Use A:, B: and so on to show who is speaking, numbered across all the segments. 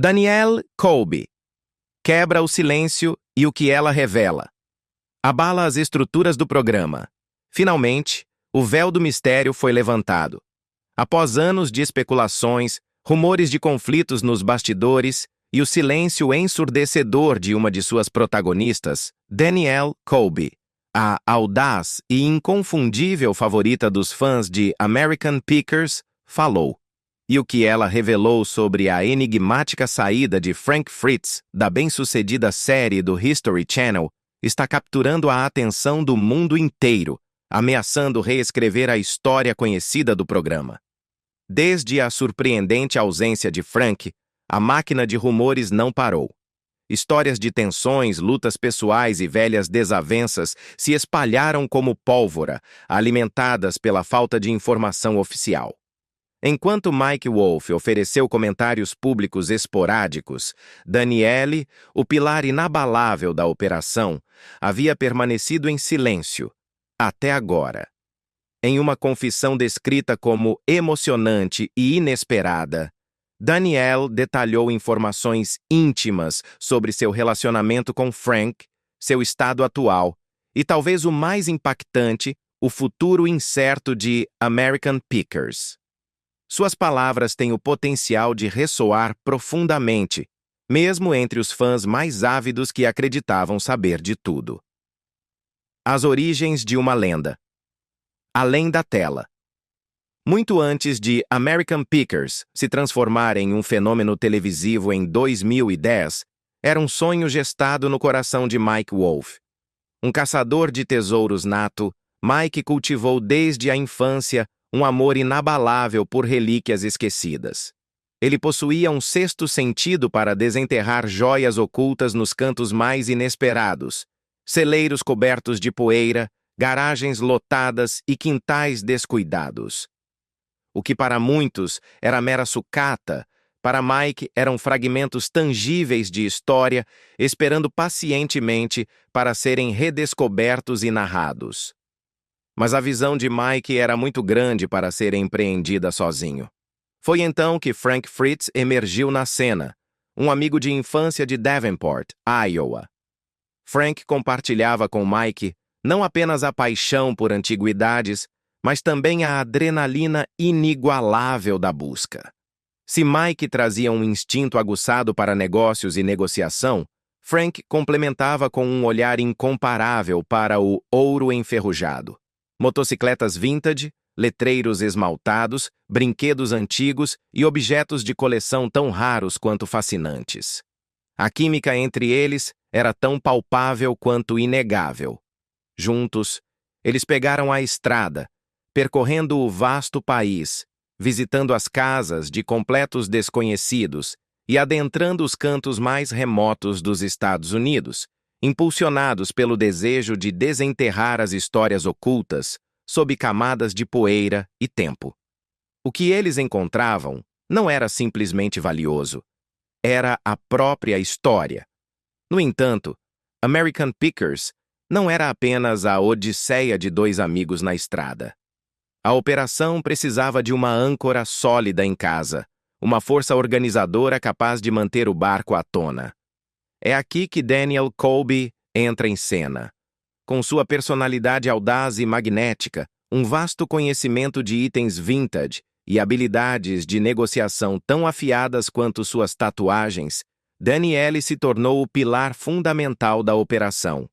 A: Danielle Colby quebra o silêncio e o que ela revela. Abala as estruturas do programa. Finalmente, o véu do mistério foi levantado. Após anos de especulações, rumores de conflitos nos bastidores e o silêncio ensurdecedor de uma de suas protagonistas, Danielle Colby, a audaz e inconfundível favorita dos fãs de American Pickers, falou. E o que ela revelou sobre a enigmática saída de Frank Fritz da bem-sucedida série do History Channel está capturando a atenção do mundo inteiro, ameaçando reescrever a história conhecida do programa. Desde a surpreendente ausência de Frank, a máquina de rumores não parou. Histórias de tensões, lutas pessoais e velhas desavenças se espalharam como pólvora, alimentadas pela falta de informação oficial. Enquanto Mike Wolff ofereceu comentários públicos esporádicos, Danielle, o pilar inabalável da operação, havia permanecido em silêncio, até agora. Em uma confissão descrita como emocionante e inesperada, Danielle detalhou informações íntimas sobre seu relacionamento com Frank, seu estado atual e, talvez o mais impactante, o futuro incerto de American Pickers. Suas palavras têm o potencial de ressoar profundamente, mesmo entre os fãs mais ávidos que acreditavam saber de tudo. As origens de uma lenda. Além da tela. Muito antes de American Pickers se transformar em um fenômeno televisivo em 2010, era um sonho gestado no coração de Mike Wolff. Um caçador de tesouros nato, Mike cultivou desde a infância um amor inabalável por relíquias esquecidas. Ele possuía um sexto sentido para desenterrar joias ocultas nos cantos mais inesperados, celeiros cobertos de poeira, garagens lotadas e quintais descuidados. O que para muitos era mera sucata, para Mike eram fragmentos tangíveis de história, esperando pacientemente para serem redescobertos e narrados. Mas a visão de Mike era muito grande para ser empreendida sozinho. Foi então que Frank Fritz emergiu na cena, um amigo de infância de Davenport, Iowa. Frank compartilhava com Mike não apenas a paixão por antiguidades, mas também a adrenalina inigualável da busca. Se Mike trazia um instinto aguçado para negócios e negociação, Frank complementava com um olhar incomparável para o ouro enferrujado. Motocicletas vintage, letreiros esmaltados, brinquedos antigos e objetos de coleção tão raros quanto fascinantes. A química entre eles era tão palpável quanto inegável. Juntos, eles pegaram a estrada, percorrendo o vasto país, visitando as casas de completos desconhecidos e adentrando os cantos mais remotos dos Estados Unidos, impulsionados pelo desejo de desenterrar as histórias ocultas sob camadas de poeira e tempo. O que eles encontravam não era simplesmente valioso, era a própria história. No entanto, American Pickers não era apenas a odisseia de dois amigos na estrada. A operação precisava de uma âncora sólida em casa, uma força organizadora capaz de manter o barco à tona. É aqui que Danielle Colby entra em cena. Com sua personalidade audaz e magnética, um vasto conhecimento de itens vintage e habilidades de negociação tão afiadas quanto suas tatuagens, Danielle se tornou o pilar fundamental da operação.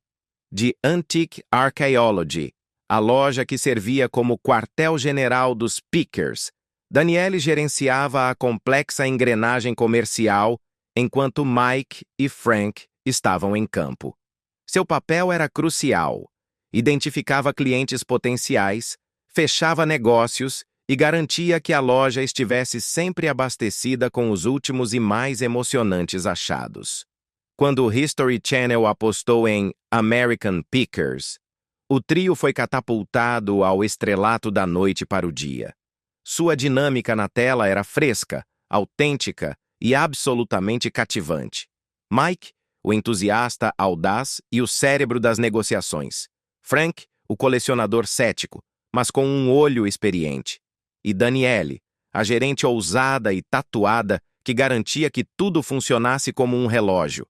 A: De Antique Archaeology, a loja que servia como quartel-general dos Pickers, Danielle gerenciava a complexa engrenagem comercial enquanto Mike e Frank estavam em campo. Seu papel era crucial. Identificava clientes potenciais, fechava negócios e garantia que a loja estivesse sempre abastecida com os últimos e mais emocionantes achados. Quando o History Channel apostou em American Pickers, o trio foi catapultado ao estrelato da noite para o dia. Sua dinâmica na tela era fresca, autêntica e absolutamente cativante. Mike, o entusiasta audaz e o cérebro das negociações. Frank, o colecionador cético, mas com um olho experiente. E Danielle, a gerente ousada e tatuada que garantia que tudo funcionasse como um relógio.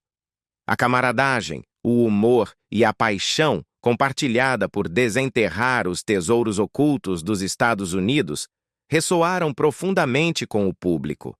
A: A camaradagem, o humor e a paixão compartilhada por desenterrar os tesouros ocultos dos Estados Unidos ressoaram profundamente com o público.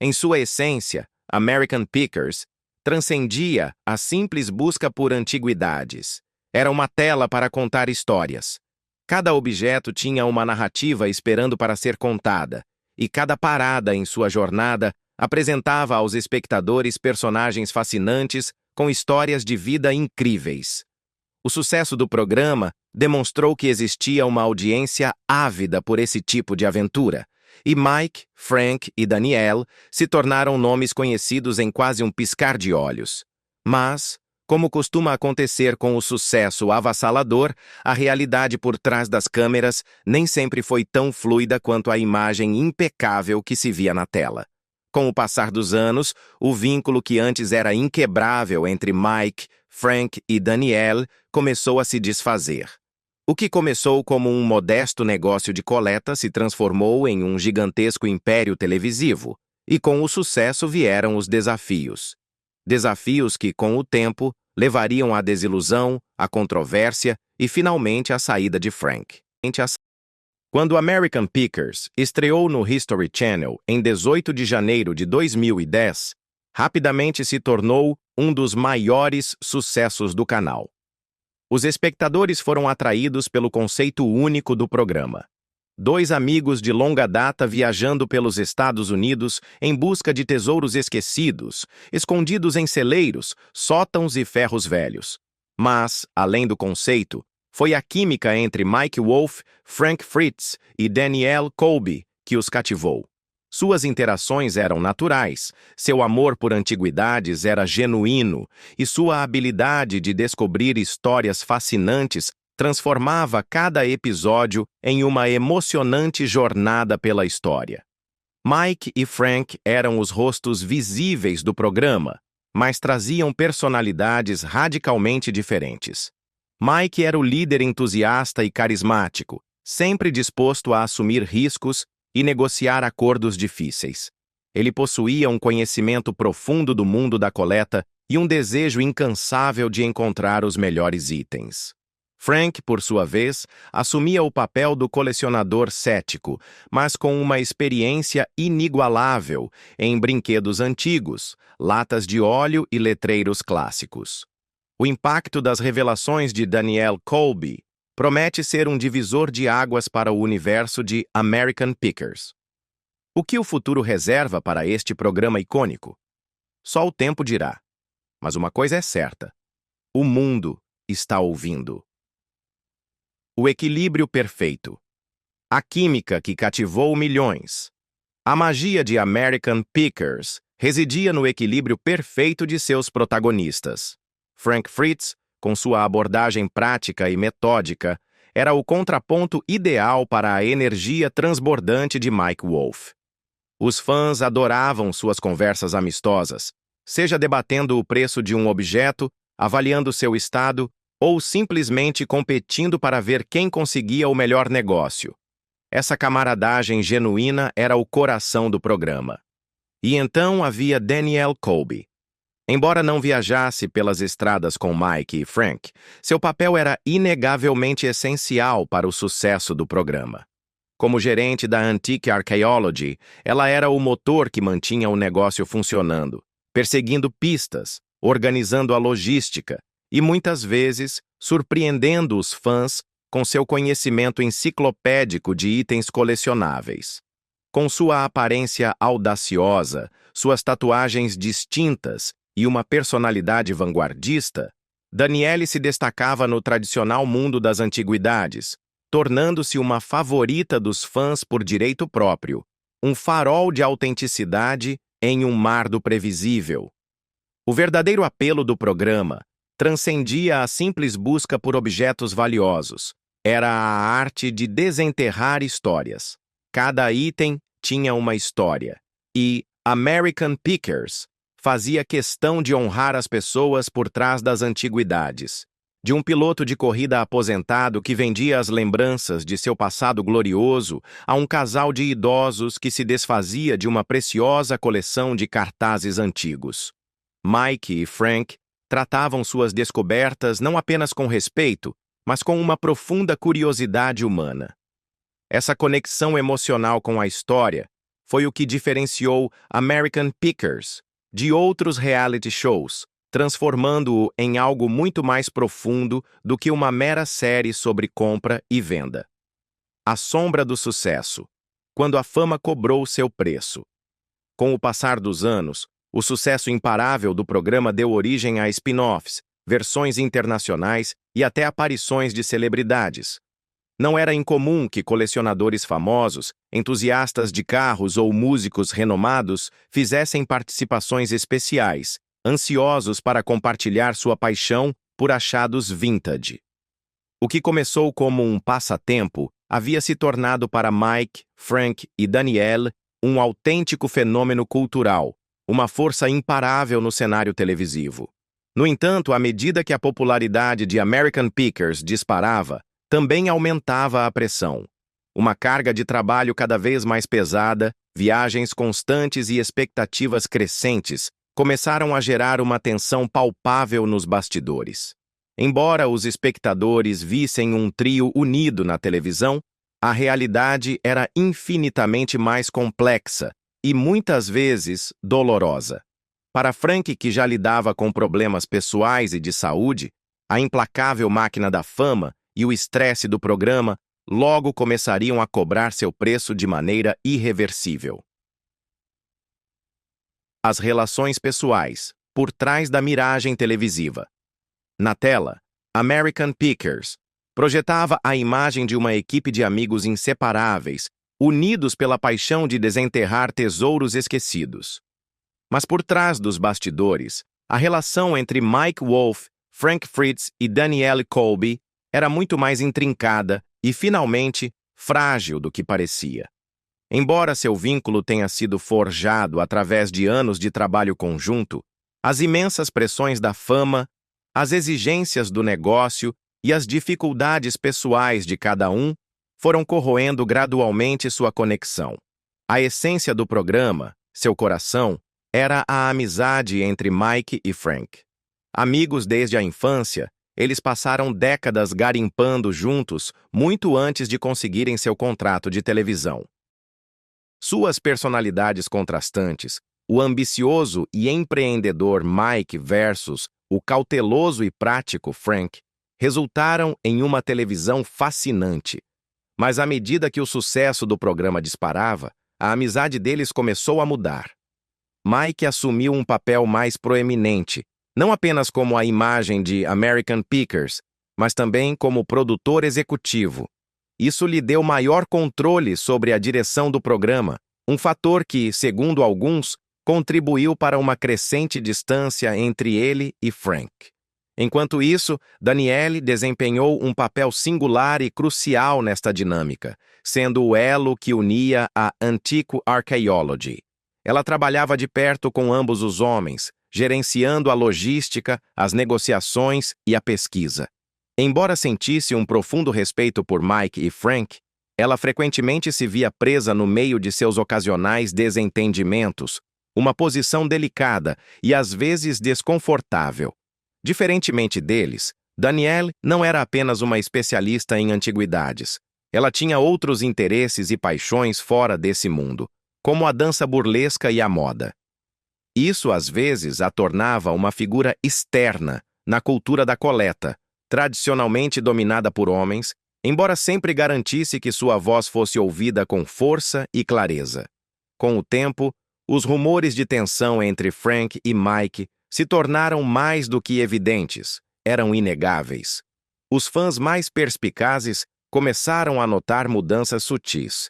A: Em sua essência, American Pickers transcendia a simples busca por antiguidades. Era uma tela para contar histórias. Cada objeto tinha uma narrativa esperando para ser contada, e cada parada em sua jornada apresentava aos espectadores personagens fascinantes com histórias de vida incríveis. O sucesso do programa demonstrou que existia uma audiência ávida por esse tipo de aventura, e Mike, Frank e Danielle se tornaram nomes conhecidos em quase um piscar de olhos. Mas, como costuma acontecer com o sucesso avassalador, a realidade por trás das câmeras nem sempre foi tão fluida quanto a imagem impecável que se via na tela. Com o passar dos anos, o vínculo que antes era inquebrável entre Mike, Frank e Danielle começou a se desfazer. O que começou como um modesto negócio de coleta se transformou em um gigantesco império televisivo, e com o sucesso vieram os desafios. Desafios que, com o tempo, levariam à desilusão, à controvérsia e, finalmente, à saída de Frank. Quando American Pickers estreou no History Channel em 18 de janeiro de 2010, rapidamente se tornou um dos maiores sucessos do canal. Os espectadores foram atraídos pelo conceito único do programa. Dois amigos de longa data viajando pelos Estados Unidos em busca de tesouros esquecidos, escondidos em celeiros, sótãos e ferros velhos. Mas, além do conceito, foi a química entre Mike Wolfe, Frank Fritz e Danielle Colby que os cativou. Suas interações eram naturais, seu amor por antiguidades era genuíno e sua habilidade de descobrir histórias fascinantes transformava cada episódio em uma emocionante jornada pela história. Mike e Frank eram os rostos visíveis do programa, mas traziam personalidades radicalmente diferentes. Mike era o líder entusiasta e carismático, sempre disposto a assumir riscos e negociar acordos difíceis. Ele possuía um conhecimento profundo do mundo da coleta e um desejo incansável de encontrar os melhores itens. Frank, por sua vez, assumia o papel do colecionador cético, mas com uma experiência inigualável em brinquedos antigos, latas de óleo e letreiros clássicos. O impacto das revelações de Danielle Colby promete ser um divisor de águas para o universo de American Pickers. O que o futuro reserva para este programa icônico? Só o tempo dirá. Mas uma coisa é certa: o mundo está ouvindo. O equilíbrio perfeito. A química que cativou milhões. A magia de American Pickers residia no equilíbrio perfeito de seus protagonistas. Frank Fritz, com sua abordagem prática e metódica, era o contraponto ideal para a energia transbordante de Mike Wolfe. Os fãs adoravam suas conversas amistosas, seja debatendo o preço de um objeto, avaliando seu estado ou simplesmente competindo para ver quem conseguia o melhor negócio. Essa camaradagem genuína era o coração do programa. E então havia Danielle Colby. Embora não viajasse pelas estradas com Mike e Frank, seu papel era inegavelmente essencial para o sucesso do programa. Como gerente da Antique Archaeology, ela era o motor que mantinha o negócio funcionando, perseguindo pistas, organizando a logística e, muitas vezes, surpreendendo os fãs com seu conhecimento enciclopédico de itens colecionáveis. Com sua aparência audaciosa, suas tatuagens distintas e uma personalidade vanguardista, Danielle se destacava no tradicional mundo das antiguidades, tornando-se uma favorita dos fãs por direito próprio, um farol de autenticidade em um mar do previsível. O verdadeiro apelo do programa transcendia a simples busca por objetos valiosos. Era a arte de desenterrar histórias. Cada item tinha uma história. E American Pickers fazia questão de honrar as pessoas por trás das antiguidades, de um piloto de corrida aposentado que vendia as lembranças de seu passado glorioso a um casal de idosos que se desfazia de uma preciosa coleção de cartazes antigos. Mike e Frank tratavam suas descobertas não apenas com respeito, mas com uma profunda curiosidade humana. Essa conexão emocional com a história foi o que diferenciou American Pickers de outros reality shows, transformando-o em algo muito mais profundo do que uma mera série sobre compra e venda. A sombra do sucesso, quando a fama cobrou seu preço. Com o passar dos anos, o sucesso imparável do programa deu origem a spin-offs, versões internacionais e até aparições de celebridades. Não era incomum que colecionadores famosos, entusiastas de carros ou músicos renomados fizessem participações especiais, ansiosos para compartilhar sua paixão por achados vintage. O que começou como um passatempo havia se tornado para Mike, Frank e Danielle um autêntico fenômeno cultural, uma força imparável no cenário televisivo. No entanto, à medida que a popularidade de American Pickers disparava, também aumentava a pressão. Uma carga de trabalho cada vez mais pesada, viagens constantes e expectativas crescentes começaram a gerar uma tensão palpável nos bastidores. Embora os espectadores vissem um trio unido na televisão, a realidade era infinitamente mais complexa e muitas vezes dolorosa. Para Frank, que já lidava com problemas pessoais e de saúde, a implacável máquina da fama e o estresse do programa logo começariam a cobrar seu preço de maneira irreversível. As relações pessoais, por trás da miragem televisiva. Na tela, American Pickers projetava a imagem de uma equipe de amigos inseparáveis, unidos pela paixão de desenterrar tesouros esquecidos. Mas por trás dos bastidores, a relação entre Mike Wolf, Frank Fritz e Danielle Colby era muito mais intrincada e, finalmente, frágil do que parecia. Embora seu vínculo tenha sido forjado através de anos de trabalho conjunto, as imensas pressões da fama, as exigências do negócio e as dificuldades pessoais de cada um foram corroendo gradualmente sua conexão. A essência do programa, seu coração, era a amizade entre Mike e Frank. Amigos desde a infância, eles passaram décadas garimpando juntos muito antes de conseguirem seu contrato de televisão. Suas personalidades contrastantes, o ambicioso e empreendedor Mike versus o cauteloso e prático Frank, resultaram em uma televisão fascinante. Mas à medida que o sucesso do programa disparava, a amizade deles começou a mudar. Mike assumiu um papel mais proeminente, não apenas como a imagem de American Pickers, mas também como produtor executivo. Isso lhe deu maior controle sobre a direção do programa, um fator que, segundo alguns, contribuiu para uma crescente distância entre ele e Frank. Enquanto isso, Danielle desempenhou um papel singular e crucial nesta dinâmica, sendo o elo que unia a Antico Archaeology. Ela trabalhava de perto com ambos os homens, gerenciando a logística, as negociações e a pesquisa. Embora sentisse um profundo respeito por Mike e Frank, ela frequentemente se via presa no meio de seus ocasionais desentendimentos, uma posição delicada e às vezes desconfortável. Diferentemente deles, Danielle não era apenas uma especialista em antiguidades. Ela tinha outros interesses e paixões fora desse mundo, como a dança burlesca e a moda. Isso, às vezes, a tornava uma figura externa na cultura da coleta, tradicionalmente dominada por homens, embora sempre garantisse que sua voz fosse ouvida com força e clareza. Com o tempo, os rumores de tensão entre Frank e Mike se tornaram mais do que evidentes, eram inegáveis. Os fãs mais perspicazes começaram a notar mudanças sutis.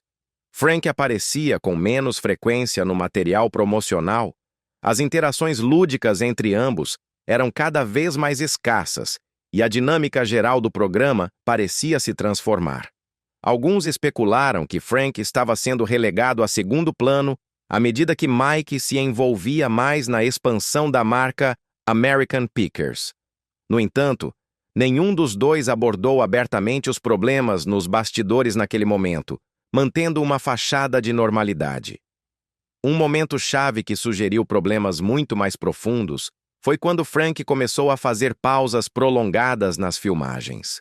A: Frank aparecia com menos frequência no material promocional, as interações lúdicas entre ambos eram cada vez mais escassas e a dinâmica geral do programa parecia se transformar. Alguns especularam que Frank estava sendo relegado a segundo plano à medida que Mike se envolvia mais na expansão da marca American Pickers. No entanto, Nenhum dos dois abordou abertamente os problemas nos bastidores naquele momento, mantendo uma fachada de normalidade. Um momento-chave que sugeriu problemas muito mais profundos foi quando Frank começou a fazer pausas prolongadas nas filmagens.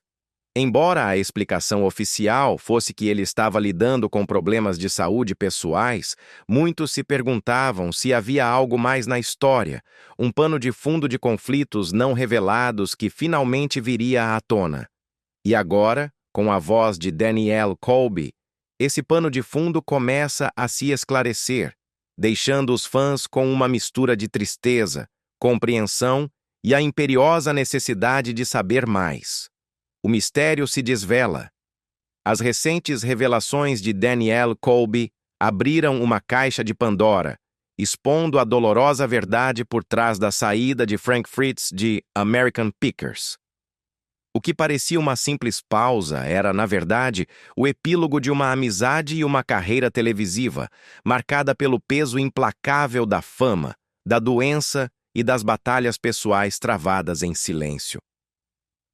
A: Embora a explicação oficial fosse que ele estava lidando com problemas de saúde pessoais, muitos se perguntavam se havia algo mais na história, um pano de fundo de conflitos não revelados que finalmente viria à tona. E agora, com a voz de Danielle Colby, esse pano de fundo começa a se esclarecer, deixando os fãs com uma mistura de tristeza, compreensão e a imperiosa necessidade de saber mais. O mistério se desvela. As recentes revelações de Danielle Colby abriram uma caixa de Pandora, expondo a dolorosa verdade por trás da saída de Frank Fritz de American Pickers. O que parecia uma simples pausa era, na verdade, o epílogo de uma amizade e uma carreira televisiva, marcada pelo peso implacável da fama, da doença e das batalhas pessoais travadas em silêncio.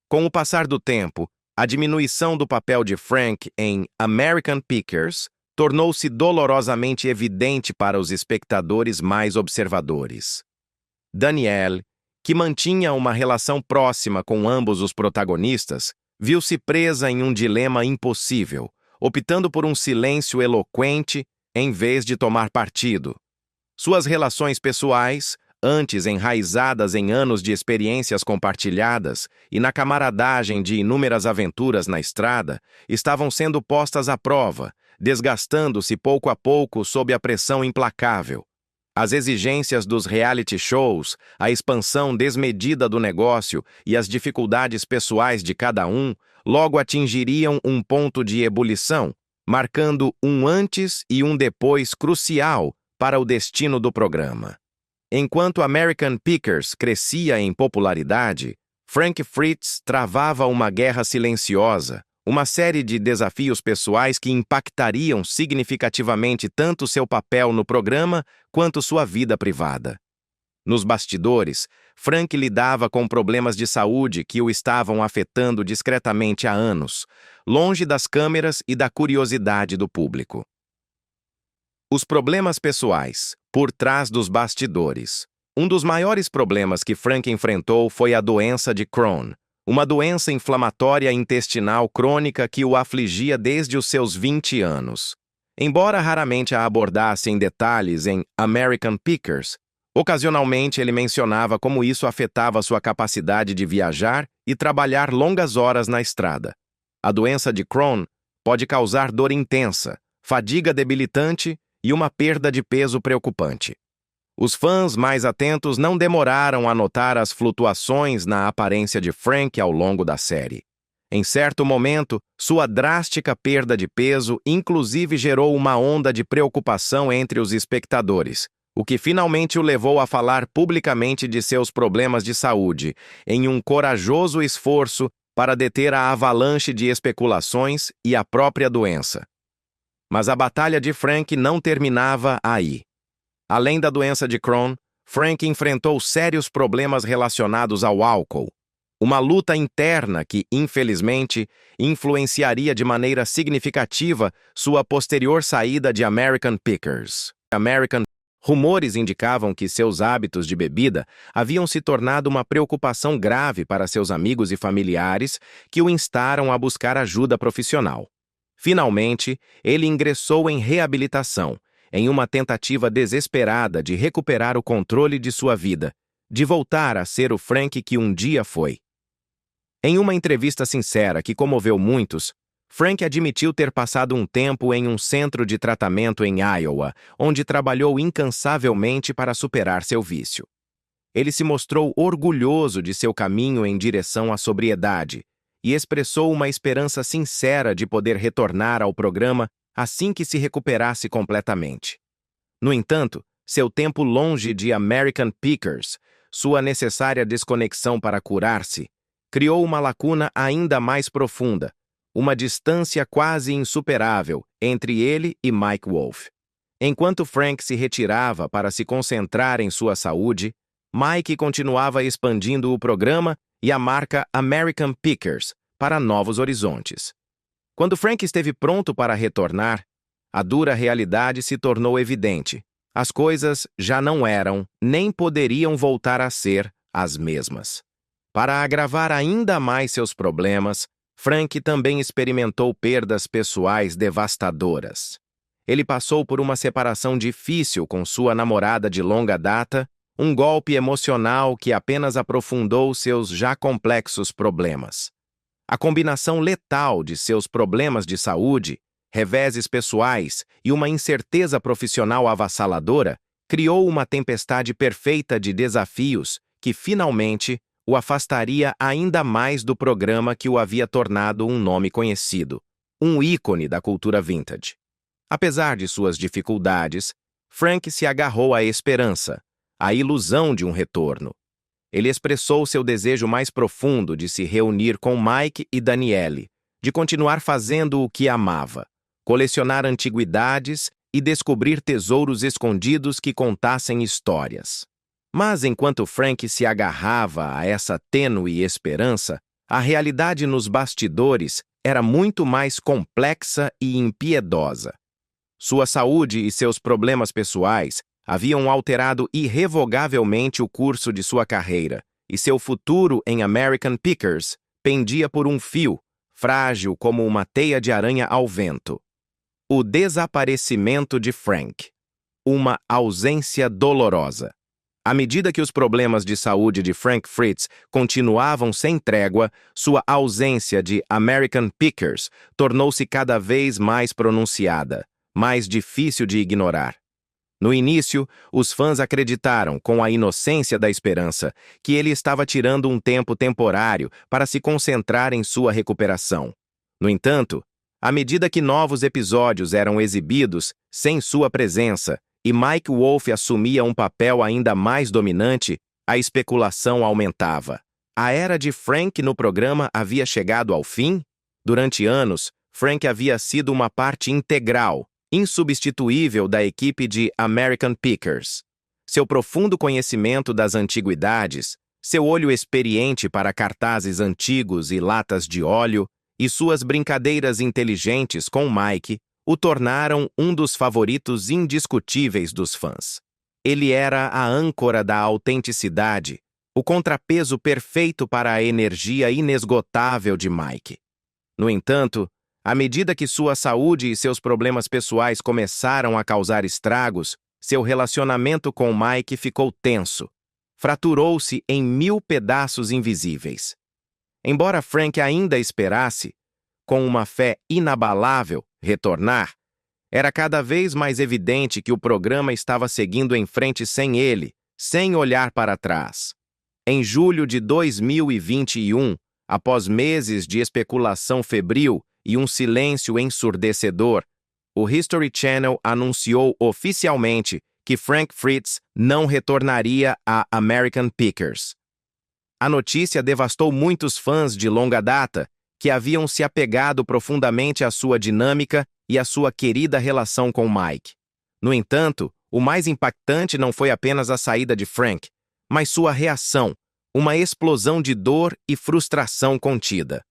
A: Com o passar do tempo, a diminuição do papel de Frank em American Pickers tornou-se dolorosamente evidente para os espectadores mais observadores. Danielle, que mantinha uma relação próxima com ambos os protagonistas, viu-se presa em um dilema impossível, optando por um silêncio eloquente em vez de tomar partido. Suas relações pessoais, antes enraizadas em anos de experiências compartilhadas e na camaradagem de inúmeras aventuras na estrada, estavam sendo postas à prova, desgastando-se pouco a pouco sob a pressão implacável. As exigências dos reality shows, a expansão desmedida do negócio e as dificuldades pessoais de cada um logo atingiriam um ponto de ebulição, marcando um antes e um depois crucial para o destino do programa. Enquanto American Pickers crescia em popularidade, Frank Fritz travava uma guerra silenciosa, uma série de desafios pessoais que impactariam significativamente tanto seu papel no programa quanto sua vida privada. Nos bastidores, Frank lidava com problemas de saúde que o estavam afetando discretamente há anos, longe das câmeras e da curiosidade do público. Os problemas pessoais, por trás dos bastidores. Um dos maiores problemas que Frank enfrentou foi a doença de Crohn, uma doença inflamatória intestinal crônica que o afligia desde os seus 20 anos. Embora raramente a abordasse em detalhes em American Pickers, ocasionalmente ele mencionava como isso afetava sua capacidade de viajar e trabalhar longas horas na estrada. A doença de Crohn pode causar dor intensa, fadiga debilitante e uma perda de peso preocupante. Os fãs mais atentos não demoraram a notar as flutuações na aparência de Frank ao longo da série. Em certo momento, sua drástica perda de peso inclusive gerou uma onda de preocupação entre os espectadores, o que finalmente o levou a falar publicamente de seus problemas de saúde, em um corajoso esforço para deter a avalanche de especulações e a própria doença. Mas a batalha de Frank não terminava aí. Além da doença de Crohn, Frank enfrentou sérios problemas relacionados ao álcool, uma luta interna que, infelizmente, influenciaria de maneira significativa sua posterior saída de American Pickers. Rumores indicavam que seus hábitos de bebida haviam se tornado uma preocupação grave para seus amigos e familiares que o instaram a buscar ajuda profissional. Finalmente, ele ingressou em reabilitação, em uma tentativa desesperada de recuperar o controle de sua vida, de voltar a ser o Frank que um dia foi. Em uma entrevista sincera que comoveu muitos, Frank admitiu ter passado um tempo em um centro de tratamento em Iowa, onde trabalhou incansavelmente para superar seu vício. Ele se mostrou orgulhoso de seu caminho em direção à sobriedade e expressou uma esperança sincera de poder retornar ao programa assim que se recuperasse completamente. No entanto, seu tempo longe de American Pickers, sua necessária desconexão para curar-se, criou uma lacuna ainda mais profunda, uma distância quase insuperável entre ele e Mike Wolfe. Enquanto Frank se retirava para se concentrar em sua saúde, Mike continuava expandindo o programa e a marca American Pickers para novos horizontes. Quando Frank esteve pronto para retornar, a dura realidade se tornou evidente. As coisas já não eram, nem poderiam voltar a ser, as mesmas. Para agravar ainda mais seus problemas, Frank também experimentou perdas pessoais devastadoras. Ele passou por uma separação difícil com sua namorada de longa data, um golpe emocional que apenas aprofundou seus já complexos problemas. A combinação letal de seus problemas de saúde, reveses pessoais e uma incerteza profissional avassaladora criou uma tempestade perfeita de desafios que, finalmente, o afastaria ainda mais do programa que o havia tornado um nome conhecido, um ícone da cultura vintage. Apesar de suas dificuldades, Frank se agarrou à esperança, à ilusão de um retorno. Ele expressou seu desejo mais profundo de se reunir com Mike e Danielle, de continuar fazendo o que amava, colecionar antiguidades e descobrir tesouros escondidos que contassem histórias. Mas enquanto Frank se agarrava a essa tênue esperança, a realidade nos bastidores era muito mais complexa e impiedosa. Sua saúde e seus problemas pessoais haviam alterado irrevogavelmente o curso de sua carreira, e seu futuro em American Pickers pendia por um fio, frágil como uma teia de aranha ao vento. O desaparecimento de Frank. Uma ausência dolorosa. À medida que os problemas de saúde de Frank Fritz continuavam sem trégua, sua ausência de American Pickers tornou-se cada vez mais pronunciada, mais difícil de ignorar. No início, os fãs acreditaram, com a inocência da esperança, que ele estava tirando um tempo temporário para se concentrar em sua recuperação. No entanto, à medida que novos episódios eram exibidos sem sua presença e Mike Wolfe assumia um papel ainda mais dominante, a especulação aumentava. A era de Frank no programa havia chegado ao fim? Durante anos, Frank havia sido uma parte integral, insubstituível da equipe de American Pickers. Seu profundo conhecimento das antiguidades, seu olho experiente para cartazes antigos e latas de óleo, e suas brincadeiras inteligentes com Mike o tornaram um dos favoritos indiscutíveis dos fãs. Ele era a âncora da autenticidade, o contrapeso perfeito para a energia inesgotável de Mike. No entanto, à medida que sua saúde e seus problemas pessoais começaram a causar estragos, seu relacionamento com Mike ficou tenso. Fraturou-se em 1000 pedaços invisíveis. Embora Frank ainda esperasse, com uma fé inabalável, retornar, era cada vez mais evidente que o programa estava seguindo em frente sem ele, sem olhar para trás. Em julho de 2021, após meses de especulação febril e um silêncio ensurdecedor, o History Channel anunciou oficialmente que Frank Fritz não retornaria a American Pickers. A notícia devastou muitos fãs de longa data que haviam se apegado profundamente à sua dinâmica e à sua querida relação com Mike. No entanto, o mais impactante não foi apenas a saída de Frank, mas sua reação, uma explosão de dor e frustração contida.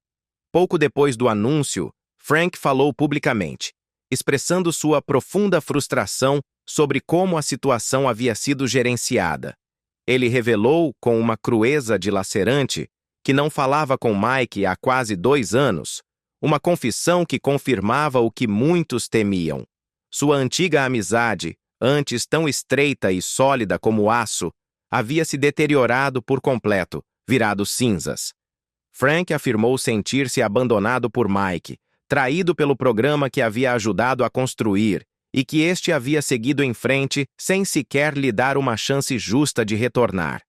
A: Pouco depois do anúncio, Frank falou publicamente, expressando sua profunda frustração sobre como a situação havia sido gerenciada. Ele revelou, com uma crueza dilacerante, que não falava com Mike há quase 2 anos, uma confissão que confirmava o que muitos temiam. Sua antiga amizade, antes tão estreita e sólida como aço, havia se deteriorado por completo, virado cinzas. Frank afirmou sentir-se abandonado por Mike, traído pelo programa que havia ajudado a construir, e que este havia seguido em frente sem sequer lhe dar uma chance justa de retornar.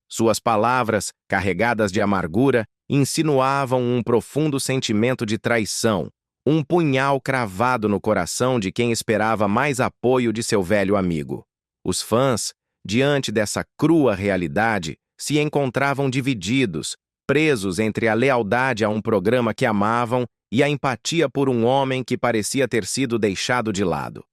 A: Suas palavras, carregadas de amargura, insinuavam um profundo sentimento de traição, um punhal cravado no coração de quem esperava mais apoio de seu velho amigo. Os fãs, diante dessa crua realidade, se encontravam divididos, presos entre a lealdade a um programa que amavam e a empatia por um homem que parecia ter sido deixado de lado.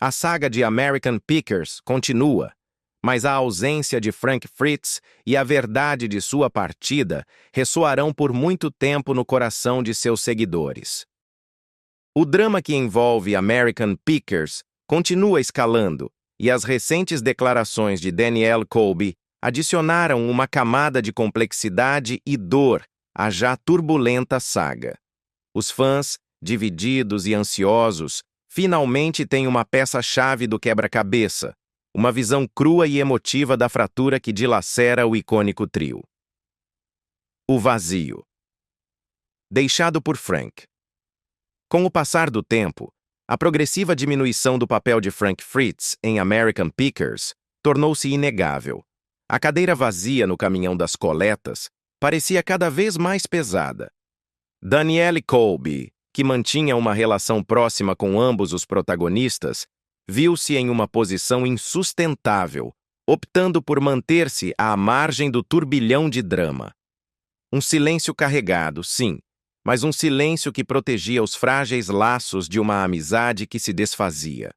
A: A saga de American Pickers continua, Mas a ausência de Frank Fritz e a verdade de sua partida ressoarão por muito tempo no coração de seus seguidores. O drama que envolve American Pickers continua escalando, e as recentes declarações de Danielle Colby adicionaram uma camada de complexidade e dor à já turbulenta saga. Os fãs, divididos e ansiosos, finalmente têm uma peça-chave do quebra-cabeça, uma visão crua e emotiva da fratura que dilacera o icônico trio. O vazio. Deixado por Frank. Com o passar do tempo, a progressiva diminuição do papel de Frank Fritz em American Pickers tornou-se inegável. A cadeira vazia no caminhão das coletas parecia cada vez mais pesada. Danielle Colby, que mantinha uma relação próxima com ambos os protagonistas, viu-se em uma posição insustentável, optando por manter-se à margem do turbilhão de drama. Um silêncio carregado, sim, mas um silêncio que protegia os frágeis laços de uma amizade que se desfazia.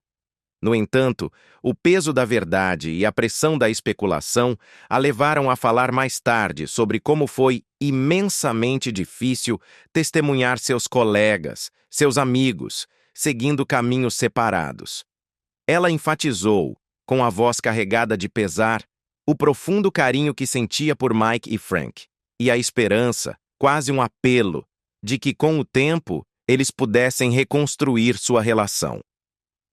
A: No entanto, o peso da verdade e a pressão da especulação a levaram a falar mais tarde sobre como foi imensamente difícil testemunhar seus colegas, seus amigos, seguindo caminhos separados. Ela enfatizou, com a voz carregada de pesar, o profundo carinho que sentia por Mike e Frank, e a esperança, quase um apelo, de que com o tempo eles pudessem reconstruir sua relação.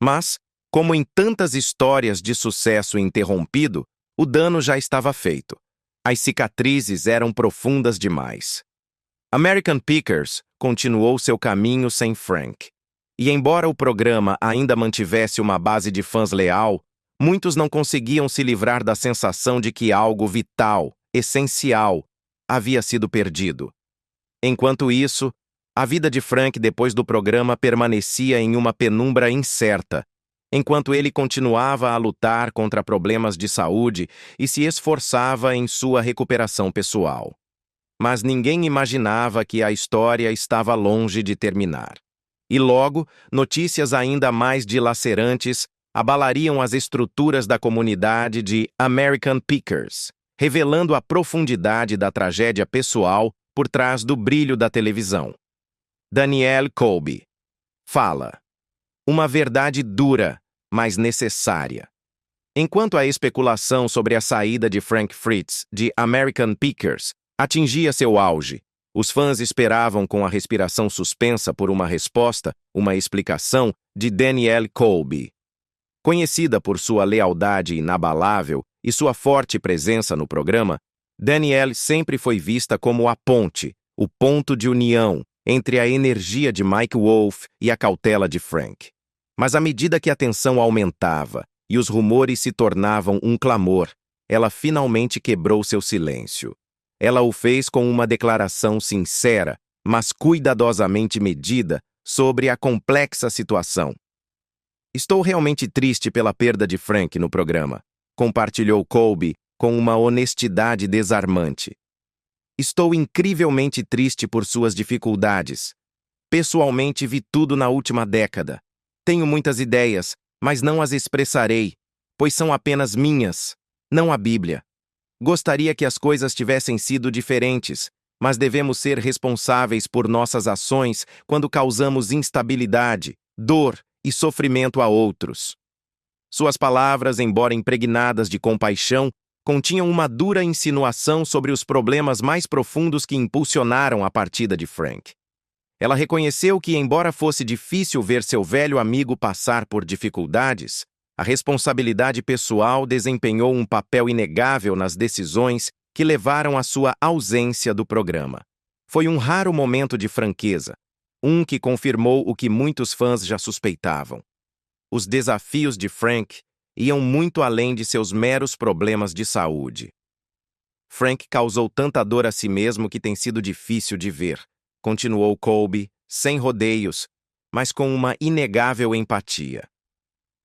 A: Mas, como em tantas histórias de sucesso interrompido, o dano já estava feito. As cicatrizes eram profundas demais. American Pickers continuou seu caminho sem Frank. E embora o programa ainda mantivesse uma base de fãs leal, muitos não conseguiam se livrar da sensação de que algo vital, essencial, havia sido perdido. Enquanto isso, a vida de Frank depois do programa permanecia em uma penumbra incerta, enquanto ele continuava a lutar contra problemas de saúde e se esforçava em sua recuperação pessoal. Mas ninguém imaginava que a história estava longe de terminar. E logo, notícias ainda mais dilacerantes abalariam as estruturas da comunidade de American Pickers, revelando a profundidade da tragédia pessoal por trás do brilho da televisão. Danielle Colby fala. Uma verdade dura, mas necessária. Enquanto a especulação sobre a saída de Frank Fritz de American Pickers atingia seu auge, os fãs esperavam com a respiração suspensa por uma resposta, uma explicação de Danielle Colby. Conhecida por sua lealdade inabalável e sua forte presença no programa, Danielle sempre foi vista como a ponte, o ponto de união entre a energia de Mike Wolff e a cautela de Frank. Mas à medida que a tensão aumentava e os rumores se tornavam um clamor, ela finalmente quebrou seu silêncio. Ela o fez com uma declaração sincera, mas cuidadosamente medida, sobre a complexa situação. Estou realmente triste pela perda de Frank no programa, compartilhou Colby com uma honestidade desarmante. Estou incrivelmente triste por suas dificuldades. Pessoalmente vi tudo na última década. Tenho muitas ideias, mas não as expressarei, pois são apenas minhas, não a Bíblia. Gostaria que as coisas tivessem sido diferentes, mas devemos ser responsáveis por nossas ações quando causamos instabilidade, dor e sofrimento a outros. Suas palavras, embora impregnadas de compaixão, continham uma dura insinuação sobre os problemas mais profundos que impulsionaram a partida de Frank. Ela reconheceu que, embora fosse difícil ver seu velho amigo passar por dificuldades, a responsabilidade pessoal desempenhou um papel inegável nas decisões que levaram à sua ausência do programa. Foi um raro momento de franqueza, um que confirmou o que muitos fãs já suspeitavam. Os desafios de Frank iam muito além de seus meros problemas de saúde. Frank causou tanta dor a si mesmo que tem sido difícil de ver, continuou Colby, sem rodeios, mas com uma inegável empatia.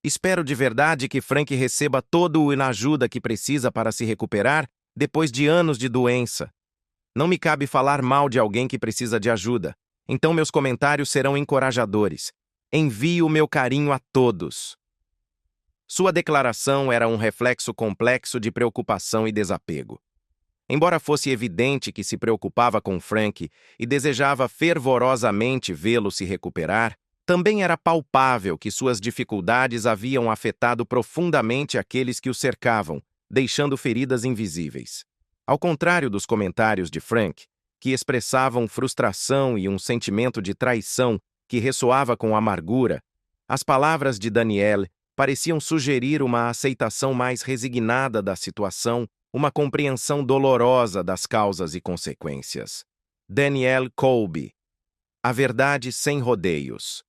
A: Espero de verdade que Frank receba toda a ajuda que precisa para se recuperar depois de anos de doença. Não me cabe falar mal de alguém que precisa de ajuda, então meus comentários serão encorajadores. Envio o meu carinho a todos. Sua declaração era um reflexo complexo de preocupação e desapego. Embora fosse evidente que se preocupava com Frank e desejava fervorosamente vê-lo se recuperar, também era palpável que suas dificuldades haviam afetado profundamente aqueles que o cercavam, deixando feridas invisíveis. Ao contrário dos comentários de Frank, que expressavam frustração e um sentimento de traição que ressoava com amargura, as palavras de Danielle pareciam sugerir uma aceitação mais resignada da situação, uma compreensão dolorosa das causas e consequências. Danielle Colby. A verdade sem rodeios.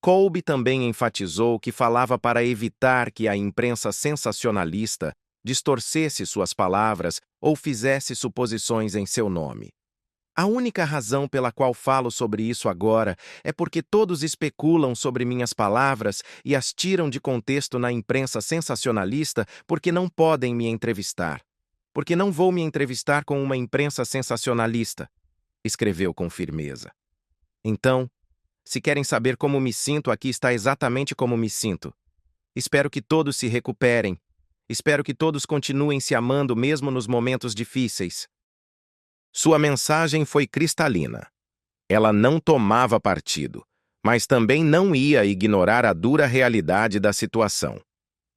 A: Colby também enfatizou que falava para evitar que a imprensa sensacionalista distorcesse suas palavras ou fizesse suposições em seu nome. A única razão pela qual falo sobre isso agora é porque todos especulam sobre minhas palavras e as tiram de contexto na imprensa sensacionalista porque não podem me entrevistar. Porque não vou me entrevistar com uma imprensa sensacionalista, escreveu com firmeza. Então, se querem saber como me sinto, aqui está exatamente como me sinto. Espero que todos se recuperem. Espero que todos continuem se amando mesmo nos momentos difíceis. Sua mensagem foi cristalina. Ela não tomava partido, mas também não ia ignorar a dura realidade da situação.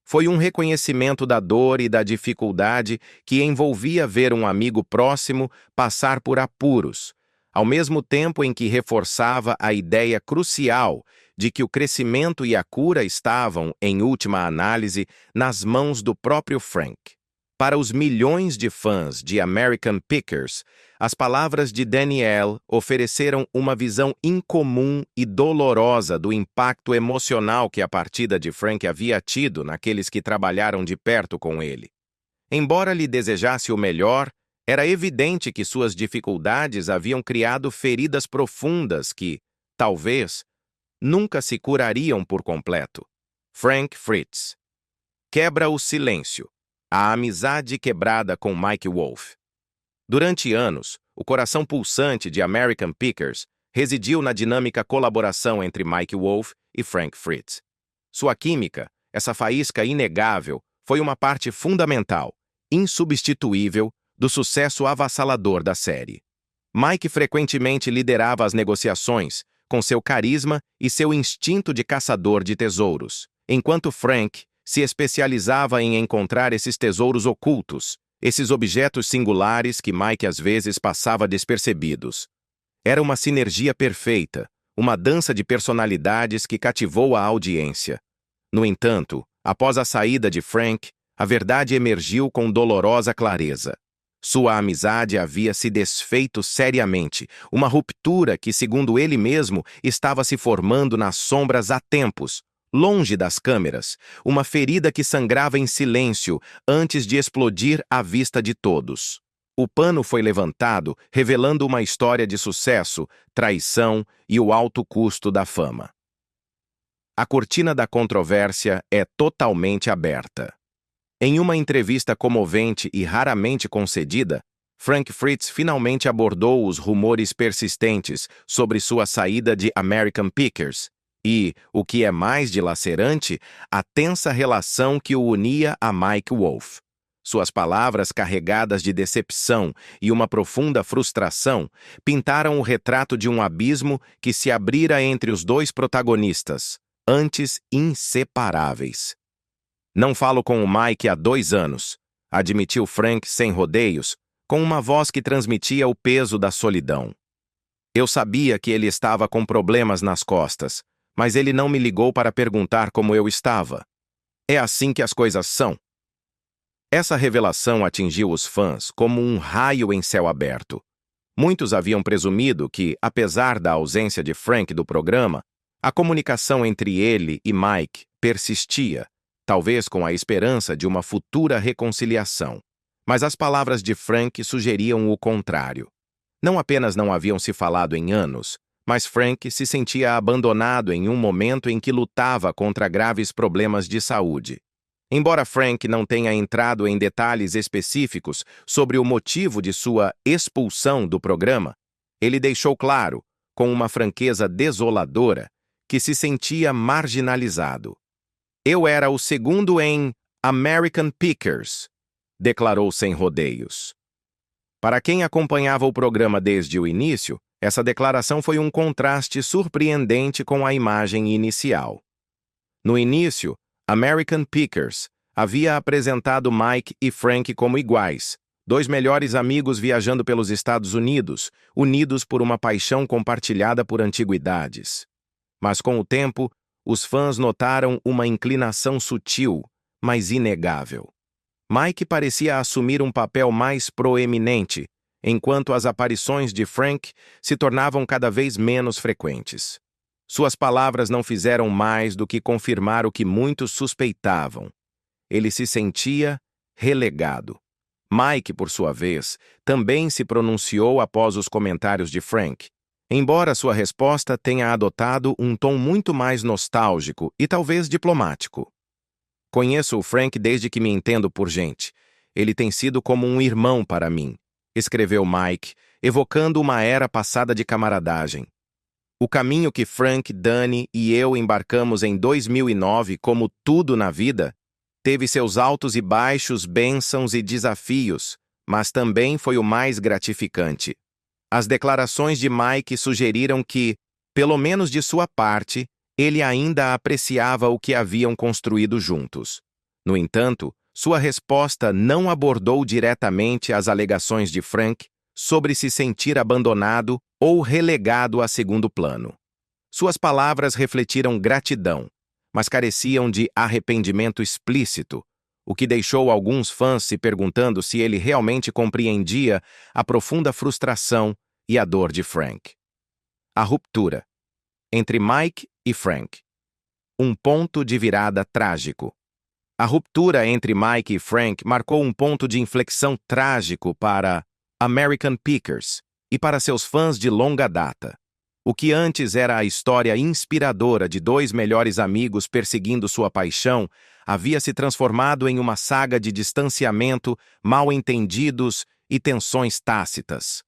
A: Foi um reconhecimento da dor e da dificuldade que envolvia ver um amigo próximo passar por apuros, ao mesmo tempo em que reforçava a ideia crucial de que o crescimento e a cura estavam, em última análise, nas mãos do próprio Frank. Para os milhões de fãs de American Pickers, as palavras de Danielle ofereceram uma visão incomum e dolorosa do impacto emocional que a partida de Frank havia tido naqueles que trabalharam de perto com ele. Embora lhe desejasse o melhor, era evidente que suas dificuldades haviam criado feridas profundas que, talvez, nunca se curariam por completo. Frank Fritz. Quebra o silêncio. A amizade quebrada com Mike Wolff. Durante anos, o coração pulsante de American Pickers residiu na dinâmica colaboração entre Mike Wolff e Frank Fritz. Sua química, essa faísca inegável, foi uma parte fundamental, insubstituível, do sucesso avassalador da série. Mike frequentemente liderava as negociações, com seu carisma e seu instinto de caçador de tesouros, enquanto Frank se especializava em encontrar esses tesouros ocultos, esses objetos singulares que Mike às vezes passava despercebidos. Era uma sinergia perfeita, uma dança de personalidades que cativou a audiência. No entanto, após a saída de Frank, a verdade emergiu com dolorosa clareza. Sua amizade havia se desfeito seriamente, uma ruptura que, segundo ele mesmo, estava se formando nas sombras há tempos, longe das câmeras, uma ferida que sangrava em silêncio antes de explodir à vista de todos. O pano foi levantado, revelando uma história de sucesso, traição e o alto custo da fama. A cortina da controvérsia é totalmente aberta. Em uma entrevista comovente e raramente concedida, Frank Fritz finalmente abordou os rumores persistentes sobre sua saída de American Pickers e, o que é mais dilacerante, a tensa relação que o unia a Mike Wolff. Suas palavras carregadas de decepção e uma profunda frustração pintaram o retrato de um abismo que se abrira entre os dois protagonistas, antes inseparáveis. Não falo com o Mike há 2 anos, admitiu Frank sem rodeios, com uma voz que transmitia o peso da solidão. Eu sabia que ele estava com problemas nas costas, mas ele não me ligou para perguntar como eu estava. É assim que as coisas são. Essa revelação atingiu os fãs como um raio em céu aberto. Muitos haviam presumido que, apesar da ausência de Frank do programa, a comunicação entre ele e Mike persistia, talvez com a esperança de uma futura reconciliação. Mas as palavras de Frank sugeriam o contrário. Não apenas não haviam se falado em anos, mas Frank se sentia abandonado em um momento em que lutava contra graves problemas de saúde. Embora Frank não tenha entrado em detalhes específicos sobre o motivo de sua expulsão do programa, ele deixou claro, com uma franqueza desoladora, que se sentia marginalizado. Eu era o segundo em American Pickers, declarou sem rodeios. Para quem acompanhava o programa desde o início, essa declaração foi um contraste surpreendente com a imagem inicial. No início, American Pickers havia apresentado Mike e Frank como iguais, dois melhores amigos viajando pelos Estados Unidos, unidos por uma paixão compartilhada por antiguidades. Mas com o tempo, os fãs notaram uma inclinação sutil, mas inegável. Mike parecia assumir um papel mais proeminente, enquanto as aparições de Frank se tornavam cada vez menos frequentes. Suas palavras não fizeram mais do que confirmar o que muitos suspeitavam. Ele se sentia relegado. Mike, por sua vez, também se pronunciou após os comentários de Frank, embora sua resposta tenha adotado um tom muito mais nostálgico e talvez diplomático. Conheço o Frank desde que me entendo por gente. Ele tem sido como um irmão para mim, escreveu Mike, evocando uma era passada de camaradagem. O caminho que Frank, Dani e eu embarcamos em 2009, como tudo na vida, teve seus altos e baixos, bênçãos e desafios, mas também foi o mais gratificante. As declarações de Mike sugeriram que, pelo menos de sua parte, ele ainda apreciava o que haviam construído juntos. No entanto, sua resposta não abordou diretamente as alegações de Frank sobre se sentir abandonado ou relegado a segundo plano. Suas palavras refletiram gratidão, mas careciam de arrependimento explícito, o que deixou alguns fãs se perguntando se ele realmente compreendia a profunda frustração e a dor de Frank. A ruptura entre Mike e Frank. Um ponto de virada trágico. A ruptura entre Mike e Frank marcou um ponto de inflexão trágico para American Pickers e para seus fãs de longa data. O que antes era a história inspiradora de dois melhores amigos perseguindo sua paixão havia se transformado em uma saga de distanciamento, mal-entendidos e tensões tácitas.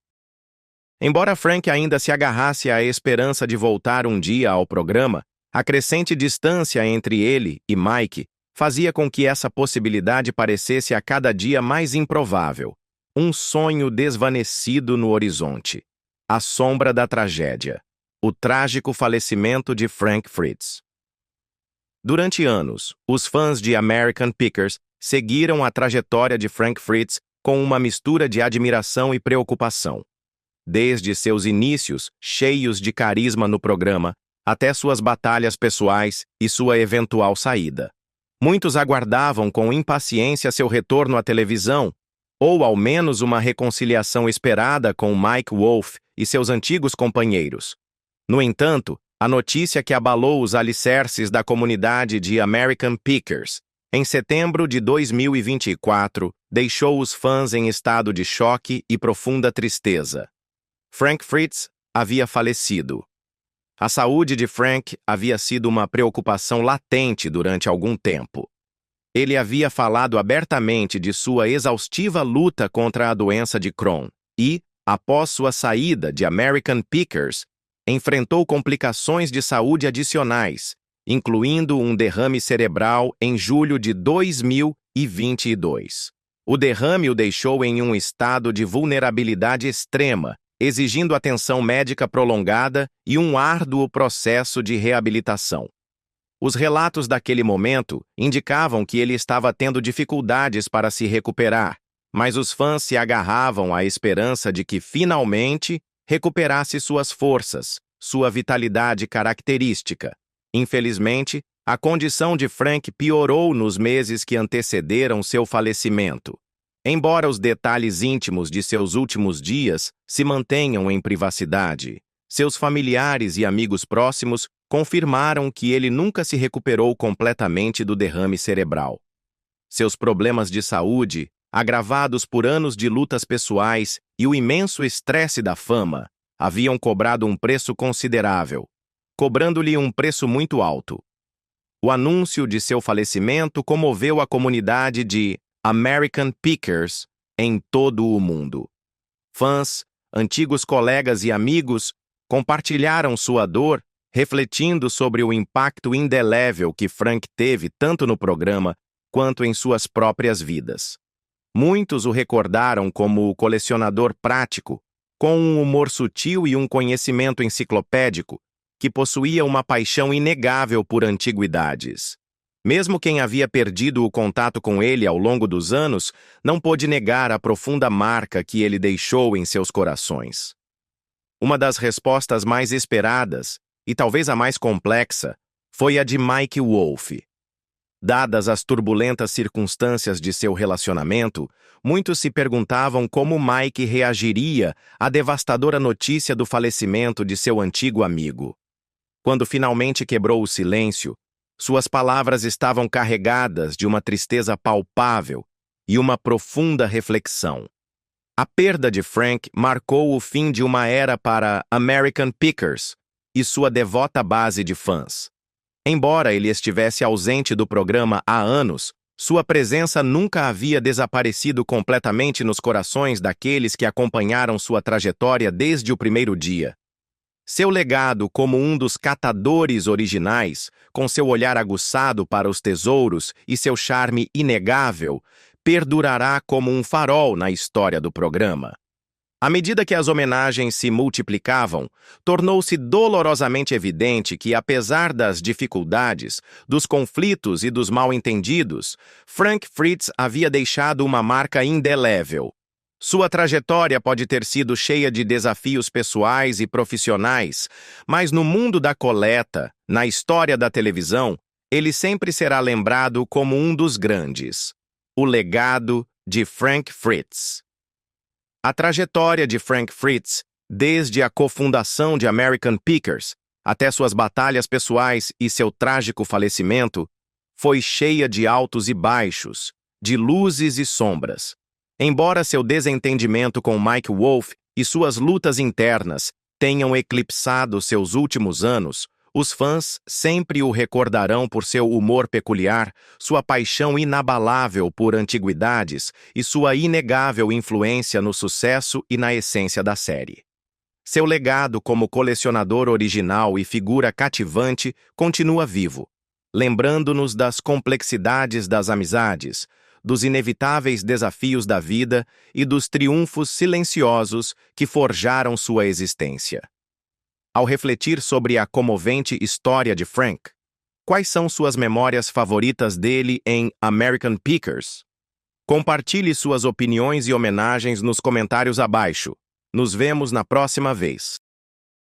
A: Embora Frank ainda se agarrasse à esperança de voltar um dia ao programa, a crescente distância entre ele e Mike fazia com que essa possibilidade parecesse a cada dia mais improvável. Um sonho desvanecido no horizonte. A sombra da tragédia. O trágico falecimento de Frank Fritz. Durante anos, os fãs de American Pickers seguiram a trajetória de Frank Fritz com uma mistura de admiração e preocupação. Desde seus inícios, cheios de carisma no programa, até suas batalhas pessoais e sua eventual saída. Muitos aguardavam com impaciência seu retorno à televisão, ou ao menos uma reconciliação esperada com Mike Wolfe e seus antigos companheiros. No entanto, a notícia que abalou os alicerces da comunidade de American Pickers, em setembro de 2024, deixou os fãs em estado de choque e profunda tristeza. Frank Fritz havia falecido. A saúde de Frank havia sido uma preocupação latente durante algum tempo. Ele havia falado abertamente de sua exaustiva luta contra a doença de Crohn e, após sua saída de American Pickers, enfrentou complicações de saúde adicionais, incluindo um derrame cerebral em julho de 2022. O derrame o deixou em um estado de vulnerabilidade extrema, exigindo atenção médica prolongada e um árduo processo de reabilitação. Os relatos daquele momento indicavam que ele estava tendo dificuldades para se recuperar, mas os fãs se agarravam à esperança de que, finalmente, recuperasse suas forças, sua vitalidade característica. Infelizmente, a condição de Frank piorou nos meses que antecederam seu falecimento. Embora os detalhes íntimos de seus últimos dias se mantenham em privacidade, seus familiares e amigos próximos confirmaram que ele nunca se recuperou completamente do derrame cerebral. Seus problemas de saúde, agravados por anos de lutas pessoais e o imenso estresse da fama, haviam cobrado um preço considerável, cobrando-lhe um preço muito alto. O anúncio de seu falecimento comoveu a comunidade de American Pickers em todo o mundo. Fãs, antigos colegas e amigos compartilharam sua dor refletindo sobre o impacto indelével que Frank teve tanto no programa quanto em suas próprias vidas. Muitos o recordaram como o colecionador prático, com um humor sutil e um conhecimento enciclopédico, que possuía uma paixão inegável por antiguidades. Mesmo quem havia perdido o contato com ele ao longo dos anos, não pôde negar a profunda marca que ele deixou em seus corações. Uma das respostas mais esperadas, e talvez a mais complexa, foi a de Mike Wolfe. Dadas as turbulentas circunstâncias de seu relacionamento, muitos se perguntavam como Mike reagiria à devastadora notícia do falecimento de seu antigo amigo. Quando finalmente quebrou o silêncio, suas palavras estavam carregadas de uma tristeza palpável e uma profunda reflexão. A perda de Frank marcou o fim de uma era para American Pickers e sua devota base de fãs. Embora ele estivesse ausente do programa há anos, sua presença nunca havia desaparecido completamente nos corações daqueles que acompanharam sua trajetória desde o primeiro dia. Seu legado como um dos catadores originais, com seu olhar aguçado para os tesouros e seu charme inegável, perdurará como um farol na história do programa. À medida que as homenagens se multiplicavam, tornou-se dolorosamente evidente que, apesar das dificuldades, dos conflitos e dos mal-entendidos, Frank Fritz havia deixado uma marca indelével. Sua trajetória pode ter sido cheia de desafios pessoais e profissionais, mas no mundo da coleta, na história da televisão, ele sempre será lembrado como um dos grandes. O legado de Frank Fritz. A trajetória de Frank Fritz, desde a cofundação de American Pickers até suas batalhas pessoais e seu trágico falecimento, foi cheia de altos e baixos, de luzes e sombras. Embora seu desentendimento com Mike Wolfe e suas lutas internas tenham eclipsado seus últimos anos, os fãs sempre o recordarão por seu humor peculiar, sua paixão inabalável por antiguidades e sua inegável influência no sucesso e na essência da série. Seu legado como colecionador original e figura cativante continua vivo, lembrando-nos das complexidades das amizades, dos inevitáveis desafios da vida e dos triunfos silenciosos que forjaram sua existência. Ao refletir sobre a comovente história de Frank, quais são suas memórias favoritas dele em American Pickers? Compartilhe suas opiniões e homenagens nos comentários abaixo. Nos vemos na próxima vez.